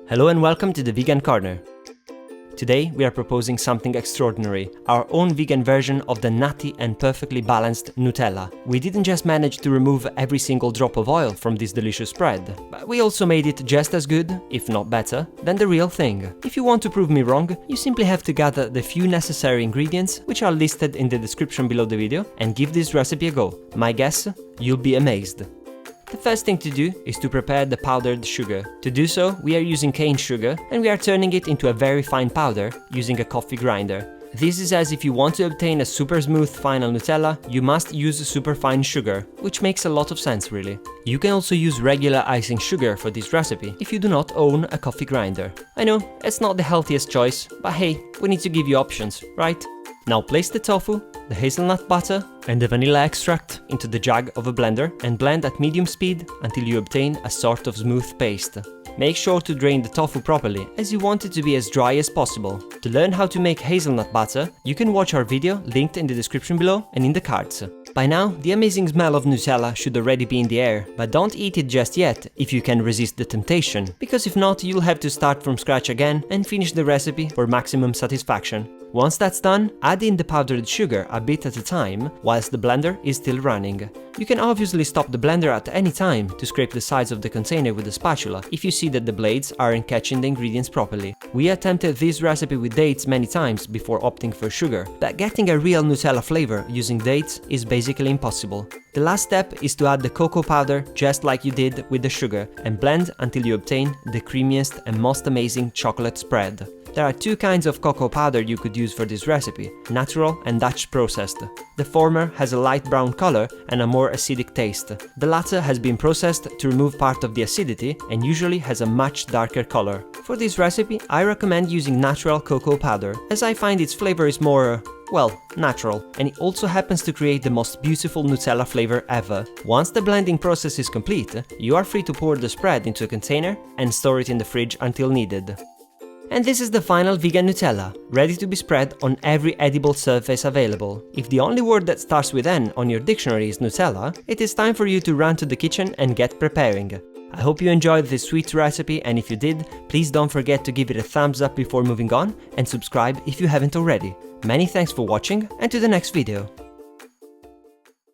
Hello and welcome to the Vegan Corner. Today we are proposing something extraordinary, our own vegan version of the nutty and perfectly balanced Nutella. We didn't just manage to remove every single drop of oil from this delicious spread, but we also made it just as good, if not better, than the real thing. If you want to prove me wrong, you simply have to gather the few necessary ingredients, which are listed in the description below the video, and give this recipe a go. My guess? You'll be amazed. The first thing to do is to prepare the powdered sugar. To do so, we are using cane sugar and we are turning it into a very fine powder using a coffee grinder. This is as if you want to obtain a super smooth final Nutella, you must use super fine sugar, which makes a lot of sense really. You can also use regular icing sugar for this recipe if you do not own a coffee grinder. I know, it's not the healthiest choice, but hey, we need to give you options, right? Now place the tofu, the hazelnut butter and the vanilla extract into the jug of a blender and blend at medium speed until you obtain a sort of smooth paste. Make sure to drain the tofu properly, as you want it to be as dry as possible. To learn how to make hazelnut butter, you can watch our video linked in the description below and in the cards. By now, the amazing smell of Nutella should already be in the air, but don't eat it just yet if you can resist the temptation, because if not, you'll have to start from scratch again and finish the recipe for maximum satisfaction. Once that's done, add in the powdered sugar a bit at a time whilst the blender is still running. You can obviously stop the blender at any time to scrape the sides of the container with a spatula if you see that the blades aren't catching the ingredients properly. We attempted this recipe with dates many times before opting for sugar, but getting a real Nutella flavor using dates is basically impossible. The last step is to add the cocoa powder just like you did with the sugar and blend until you obtain the creamiest and most amazing chocolate spread. There are two kinds of cocoa powder you could use for this recipe, natural and Dutch processed. The former has a light brown color and a more acidic taste. The latter has been processed to remove part of the acidity and usually has a much darker color. For this recipe, I recommend using natural cocoa powder, as I find its flavor is more, well, natural, and it also happens to create the most beautiful Nutella flavor ever. Once the blending process is complete, you are free to pour the spread into a container and store it in the fridge until needed. And this is the final vegan Nutella, ready to be spread on every edible surface available. If the only word that starts with N on your dictionary is Nutella, it is time for you to run to the kitchen and get preparing. I hope you enjoyed this sweet recipe, and if you did, please don't forget to give it a thumbs up before moving on and subscribe if you haven't already. Many thanks for watching and to the next video.